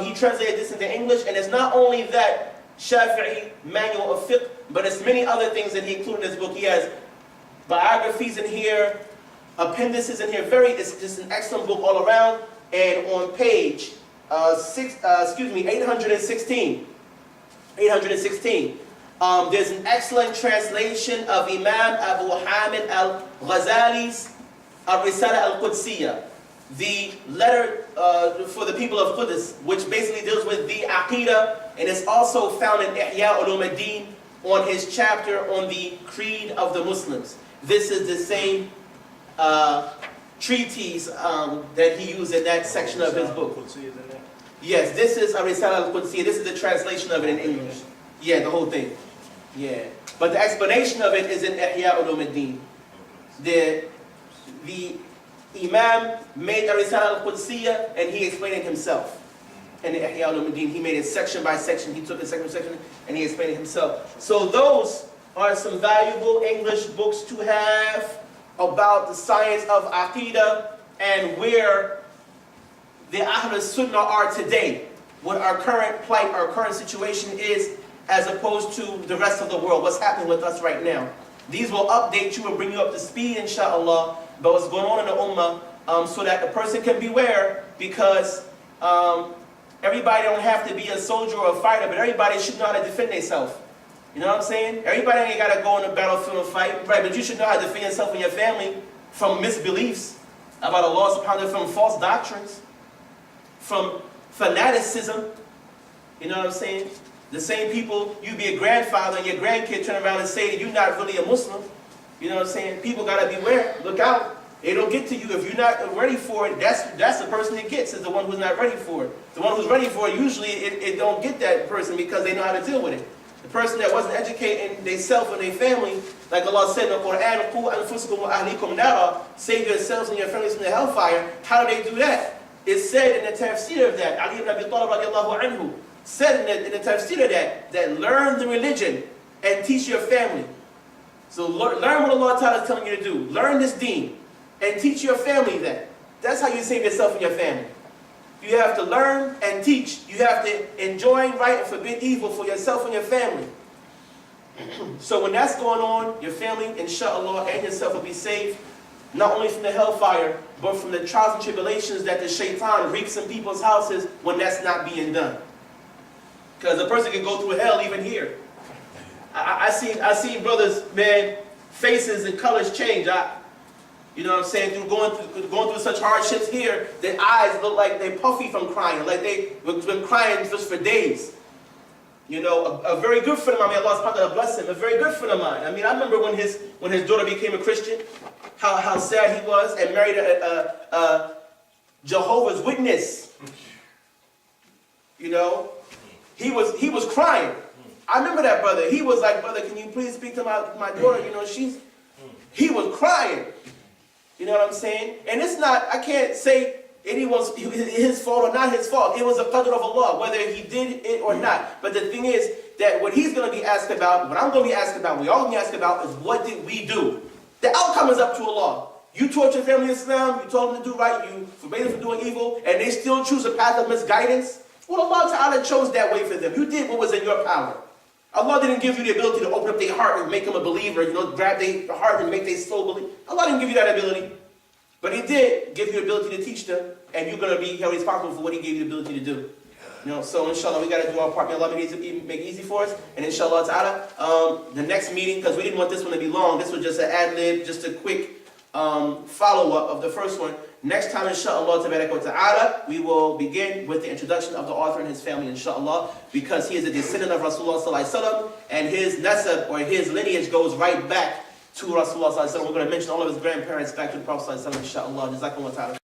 He translated this into English, and it's not only that Shafi'i manual of fiqh, but it's many other things that he included in this book. He has biographies in here, appendices in here. It's just an excellent book all around. And on page 816, there's an excellent translation of Imam Abu Hamid al-Ghazali's Al-Risala al-Qudsiyya, the letter for the people of Qudus, which basically deals with the Aqeedah, and it's also found in Ihya Ulumuddin on his chapter on the Creed of the Muslims. This is the same treatise that he used in that section of his book. Yes, this is Al-Risala al-Qudsiyya. This is the translation of it in English. Yeah, the whole thing. Yeah. But the explanation of it is in Ihya Ulumuddin. The Imam made Al-Risala al-Qudsiyya and he explained it himself. In the Ihya Ulumuddin, he made it section by section. He took it section by section and he explained it himself. So those are some valuable English books to have about the science of Aqeedah and where the Ahlus Sunnah are today, what our current plight, our current situation is, as opposed to the rest of the world, what's happening with us right now. These will update you and bring you up to speed, inshallah, about what's going on in the ummah, so that the person can beware, because everybody don't have to be a soldier or a fighter, but everybody should know how to defend themselves. You know what I'm saying? Everybody ain't got to go on the battlefield and fight, right? But you should know how to defend yourself and your family from misbeliefs about Allah subhanahu wa ta'ala, from false doctrines, from fanaticism. You know what I'm saying? The same people, you be a grandfather and your grandkid turn around and say that you're not really a Muslim. You know what I'm saying? People got to beware. Look out. They don't get to you. If you're not ready for it, that's the person it gets, is the one who's not ready for it. The one who's ready for it, usually it don't get that person because they know how to deal with it. The person that wasn't educating themselves and their family, like Allah said in the Quran, "Qu anfusakum wa ahlikum nara," save yourselves and your families from the hellfire. How do they do that? It's said in the tafsir of that, Ali ibn Abi Talib radiallahu anhu, said in the tafsir of that learn the religion and teach your family. So learn what Allah Ta'ala is telling you to do. Learn this deen and teach your family that. That's how you save yourself and your family. You have to learn and teach. You have to enjoin right and forbid evil for yourself and your family. So when that's going on, your family, inshallah, and yourself will be saved, not only from the hellfire, but from the trials and tribulations that the shaitan reaps in people's houses when that's not being done. Because a person can go through hell even here. I seen brothers, man, faces and colors change. You know what I'm saying? Going through such hardships here, their eyes look like they're puffy from crying, like they've been crying just for days. You know, a very good friend of mine, may Allah subhanahu wa ta'ala bless him, a very good friend of mine. I mean, I remember when his daughter became a Christian, how sad he was, and married a Jehovah's Witness. You know, he was crying. I remember that brother. He was like, "Brother, can you please speak to my daughter? You know, he was crying." You know what I'm saying? And it's not, I can't say anyone's his fault or not his fault. It was a qadr of Allah, whether he did it or not. But the thing is that what he's going to be asked about, what I'm going to be asked about, we all going to be asked about is what did we do? The outcome is up to Allah. You taught your family Islam, you told them to do right, you forbade them from doing evil, and they still choose a path of misguidance. Well, Allah Ta'ala chose that way for them. You did what was in your power. Allah didn't give you the ability to open up their heart and make them a believer, you know, grab their heart and make their soul believe. Allah didn't give you that ability. But He did give you the ability to teach them, and you're going to be held responsible for what He gave you the ability to do. You know, so inshallah, we got to do our part. May Allah make it easy for us. And inshallah ta'ala, the next meeting, because we didn't want this one to be long, this was just an ad-lib, just a quick follow-up of the first one. Next time, inshallah ta'ala, we will begin with the introduction of the author and his family, inshallah, because he is a descendant of Rasulullah sallallahu alaihi wasallam, and his nasab, or his lineage, goes right back to Rasulullah sallallahu alaihi wasallam. We're going to mention all of his grandparents back to the Prophet sallallahu alaihi wasallam, inshallah. Jazakumullah ta'ala.